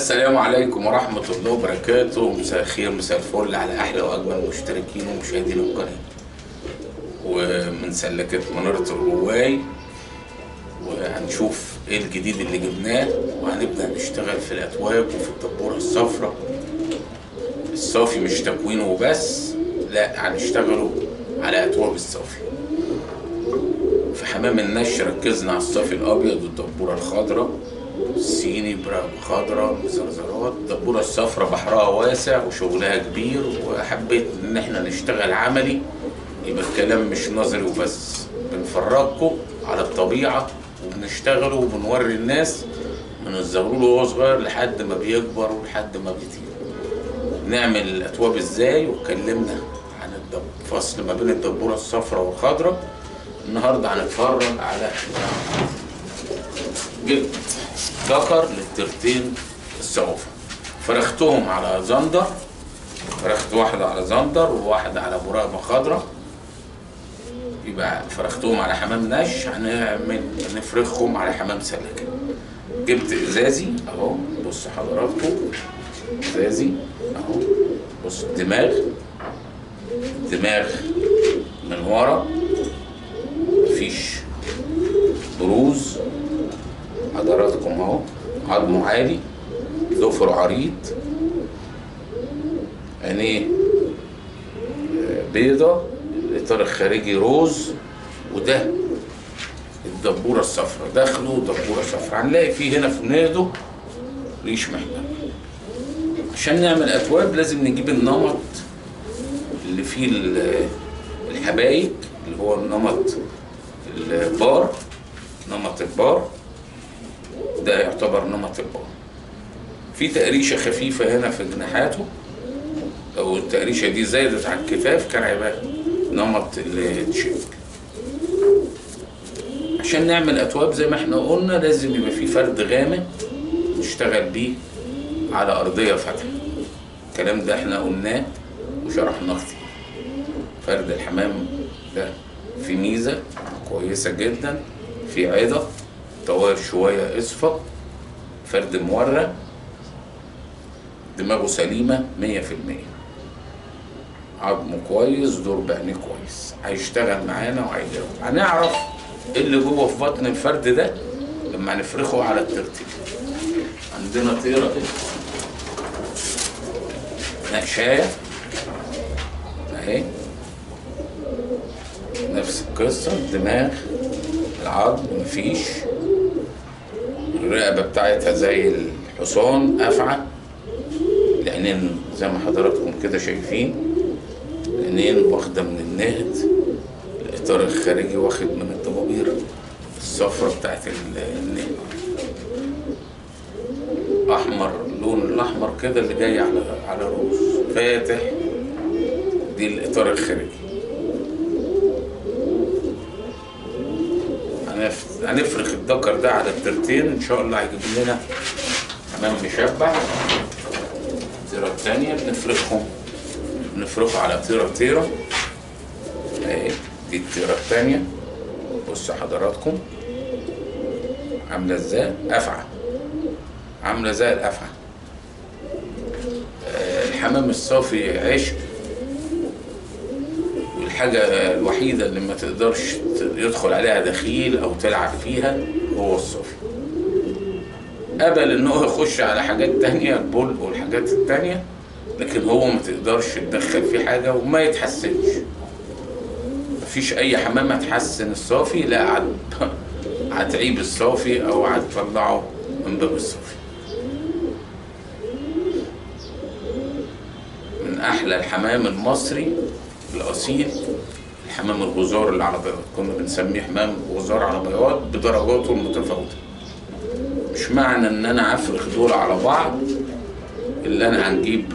السلام عليكم ورحمة الله وبركاته. مساء الخير، مساء الفل على أحلى وأجمل مشتركين ومشاهدين القناة ومن سلكة منارة الرواي. وهنشوف إيه الجديد اللي جبناه، وهنبدأ نشتغل في الأتواب وفي الدبورة الصفراء. الصافي مش تكوينه وبس، لا، هنشتغلوا على أتواب الصافي. في حمام النش ركزنا على الصافي الأبيض والدبورة الخضراء، الصيني براء خضراء مزرزرات. الدبورة الصفراء بحرها واسع وشغلها كبير، وحبيت ان احنا نشتغل عملي، يبقى الكلام مش نظري وبس، بنفرجكم على الطبيعة وبنشتغله وبنوري الناس من الزغلول وهو صغير لحد ما بيكبر ولحد ما بيطير. نعمل الأتواب ازاي، واتكلمنا عن الفصل ما بين الدبورة الصفراء والخضراء. النهارده هنتفرج على جبت ذكر للترتين الصوافة، فرختهم على زندر، فرخت واحدة على زندر وواحدة على براقبة خضراء، يبقى فرختهم على حمام نش. نفرخهم على حمام سلكة. جبت ازازي اهو، بص حضراتكم، ازازي اهو، بص الدماغ من ورا مفيش بروز، حضراتكم اهو، عظمه عالي، ضفره عريض، عينيه بيضة، الاطار الخارجي روز. وده الدبورة الصفراء، داخله دبورة صفراء. هنلاقي فيه هنا في نيده ريش محمر. عشان نعمل أتواب لازم نجيب النمط اللي فيه الحبايب، اللي هو النمط البار، نمط البار ده يعتبر نمط البار. في تقريشة خفيفة هنا في جناحاته، لو التقريشة دي زادت على الكتاف كان هيبقى نمط التشيك. عشان نعمل أتواب زي ما احنا قلنا لازم يبقى في فرد غامق نشتغل بيه على أرضية فاتحة. الكلام ده احنا قلناه وشرحناه كتير. فرد الحمام ده في ميزة كويسة جدا، في عضة، طوائر شوية اصفى، فرد مورق، دماغه سليمة 100%، عظمه كويس، دور بعينيه كويس، هيشتغل معانا وهيجاوب. هنعرف ايه اللي جوه في بطن الفرد ده لما هنفرخه على الترتيب. عندنا طيرة نقشاية اهي، نفس القصة، الدماغ، العظم مفيش، الرقبة بتاعتها زي الحصان أفعى، العينين زي ما حضراتكم كده شايفين، العينين واخدة من النهد، الإطار الخارجي واخد من الضبابير الصفرة بتاعت النهد، أحمر، اللون الأحمر كده اللي جاي على روز فاتح، دي الإطار الخارجي. هنفرخ الذكر ده على الترتين ان شاء الله، هيجيب لنا حمام مشبع. الطيرة التانية بنفرخه على طيرة اهي، دي الطيرة التانية. بصوا حضراتكم عاملة ازاي، أفعى، عاملة زي الأفعى. الحمام الصافي عشق، والحاجة الوحيدة اللي ما تقدرش يدخل عليها دخيل أو تلعب فيها هو الصافي. قبل إن هو يخش على حاجات تانية، البلق والحاجات التانية، لكن هو ما تقدرش تدخل فيه حاجة وما يتحسنش. مفيش أي حمام هتحسن الصافي، لا هتعيب الصافي أو هتطلعه من باب الصافي. من أحلى الحمام المصري الأصيل الحمام الغزار اللي على بياض، كنا بنسميه حمام غزار على بياض بدرجاته المتفاوتة. مش معنى ان انا افرخ دول على بعض اللي انا هنجيب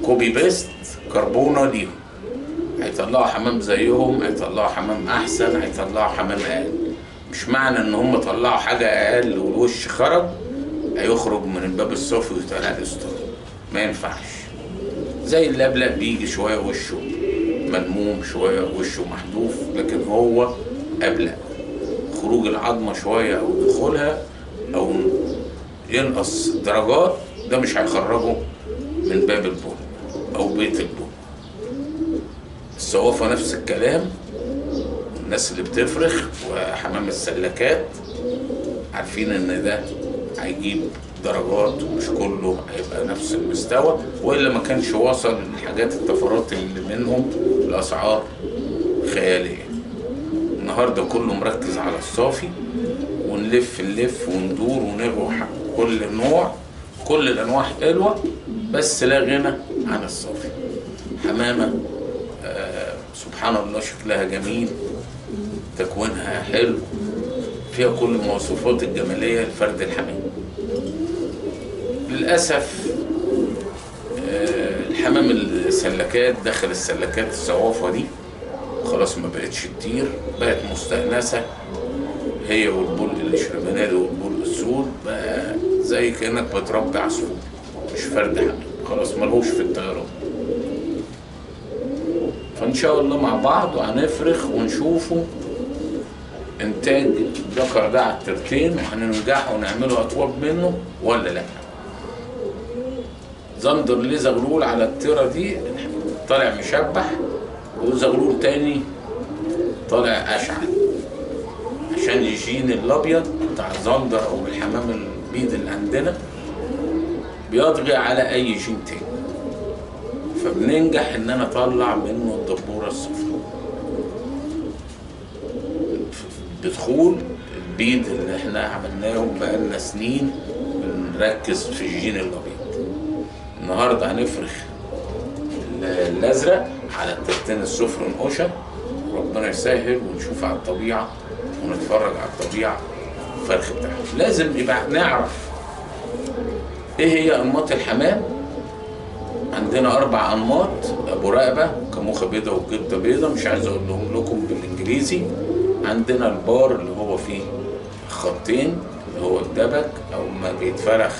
كوبي بيست كربونة ليهم، هيطلعوا حمام زيهم، هيطلعوا حمام احسن، هيطلعوا حمام اقل. مش معنى ان هم طلعوا حاجة اقل والوش خرج هيخرج من الباب الصافي ويتقال عليه اسطوري، ما ينفعش. زي اللبلب بيجي شوية وشه ملموم، شوية وشه محذوف، لكن هو أبلق. خروج العظمة شوية أو دخولها أو ينقص درجات ده مش هيخرجه من باب البن او بيت البن. الصوافة نفس الكلام، الناس اللي بتفرخ وحمام السلكات عارفين ان ده هيجيب درجات ومش كله هيبقى نفس المستوى، والا ما كانش وصل للحاجات الطفرات اللي منهم الاسعار خياليه. النهارده كله مركز على الصافي، ونلف وندور ونروح كل نوع، كل الانواع حلوه بس لا غنى عن الصافي. حمامه سبحان الله شكلها جميل، تكوينها حلو، فيها كل المواصفات الجماليه لفرد الحمام. للاسف الحمام السلكات دخل السلكات الصوافه دي خلاص ما بقتش كتير، بقت مستأنسة هي والبول الشربنالي والبول السود، بقى زي كأنك بتربي عصفور مش فرد حمام، خلاص ملهوش في الطيران. فإن شاء الله مع بعض وهنفرخ ونشوفه إنتاج الذكر ده على الترتين، وهننجح ونعمله أطواب منه ولا لأ. زندر ليه زغلول على التيرة دي طالع مشبح، وزغلول تاني طالع أشعل، عشان الجين الأبيض بتاع الزندر أو الحمام البيض اللي عندنا بيطغي على أي جين تاني، فبننجح إن أنا أطلع منه الدبورة الصفراء. بدخول البيض اللي إحنا عملناهم بقالنا سنين بنركز في الجين الأبيض. النهارده هنفرخ الأزرق على الترتين الصفر نقوشة، وربنا يسهل ونشوف على الطبيعة ونتفرج على الطبيعة الفرخ بتاعها. لازم يبقى نعرف ايه هي انماط الحمام. عندنا 4 انماط: ابو رقبة، كموخة بيضة وجبدة بيضة، مش عايز اقولهم لكم بالانجليزي. عندنا البار اللي هو فيه خطين اللي هو الدبك، او ما بيتفرخ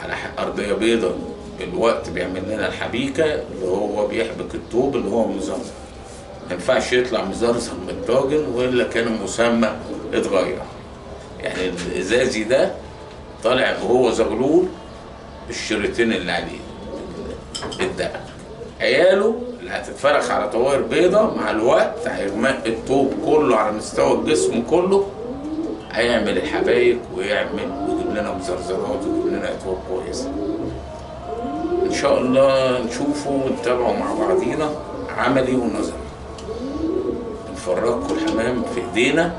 على ارضية بيضة بالوقت بيعمل لنا الحبيكة اللي هو بيحبك الطوب اللي هو مزرزر، ما ينفعش يطلع مزرزر من الطاجن والا كان المسمى اتغير. يعني الازازي ده طالع وهو زغلول بالشريطين اللي عليه بالدقة. عياله اللي هتتفرخ على طواير بيضة مع الوقت هيغمق الطوب كله على مستوى الجسم كله، هيعمل الحبايك ويجيب لنا مزرزرات ويجيب لنا اطواب كويسة. ان شاء الله نشوفه ونتابعه مع بعضينا عملي ونظري. بنفرجكم الحمام في ايدينا،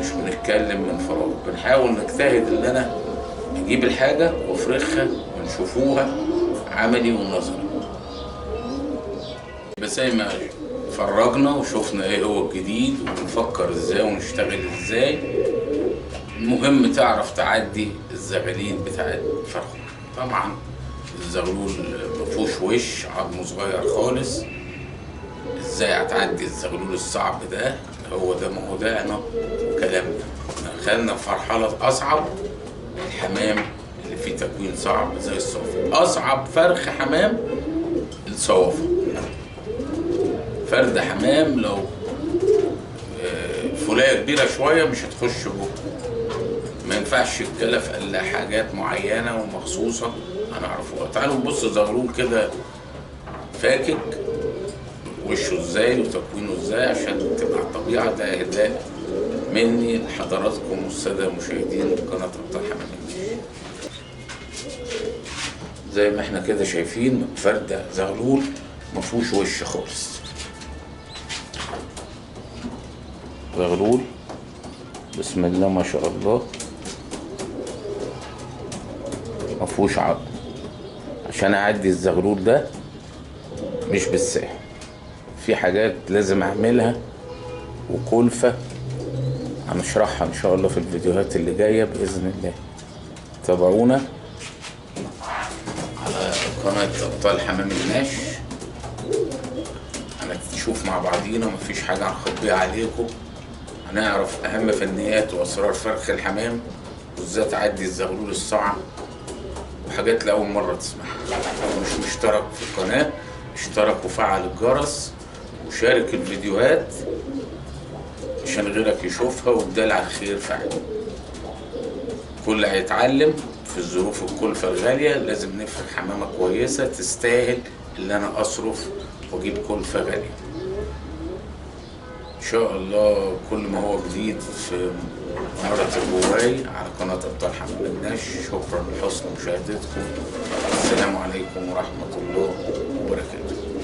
مش بنتكلم من فراغ، بنحاول نجتهد ان انا اجيب الحاجه وافرخها ونشوفوها عملي ونظري. بس زي ما فرجنا وشوفنا ايه هو الجديد وبنفكر ازاي ونشتغل ازاي. المهم تعرف تعدي الزغاليل بتاع الفرخه. طبعا الزغلول مفهوش وش، عظمه صغير خالص. ازاي هتعدي الزغلول الصعب ده؟ هو ده موضوعنا وكلامنا. خلينا في مرحلة أصعب الحمام اللي فيه تكوين صعب زي الصوافة. أصعب فرخ حمام الصوافة. فرد حمام لو فولاية كبيرة شوية مش هتخش جوه، ما ينفعش يتكلف إلا حاجات معينة ومخصوصة هنعرفوها. تعالوا نبص زغلول كده فاكك وشه ازاي وتكوينه ازاي عشان تبقى الطبيعة. ده اهداء مني لحضراتكم والسادة المشاهدين قناة ابطال حمام المشي. زي ما احنا كده شايفين فردة زغلول مفهوش وش خالص. زغلول بسم الله ما شاء الله مفهوش عظم. عشان اعدي الزغلول ده مش بالسهل، في حاجات لازم اعملها وكلفة هنشرحها ان شاء الله في الفيديوهات اللي جاية باذن الله. تابعونا على قناة ابطال حمام الماش، هنشوف مع بعضينا، مفيش حاجة هنخبيها عليكم. هنعرف اهم فنيات واسرار فرخ الحمام وازاي تعدي الزغلول الصعب، وحاجات لأول مرة تسمعها. مش مشترك في القناة اشترك وفعل الجرس وشارك الفيديوهات عشان غيرك يشوفها، والدال على الخير فعلا. الكل هيتعلم في الظروف الكلفة الغالية. لازم نفرق حمامة كويسة تستاهل اللي انا اصرف واجيب كلفة غالية. ان شاء الله كل ما هو جديد في مرة الهواي على قناة ابطال حمام النش. شكرا لحسن مشاهدتكم. السلام عليكم ورحمة الله وبركاته.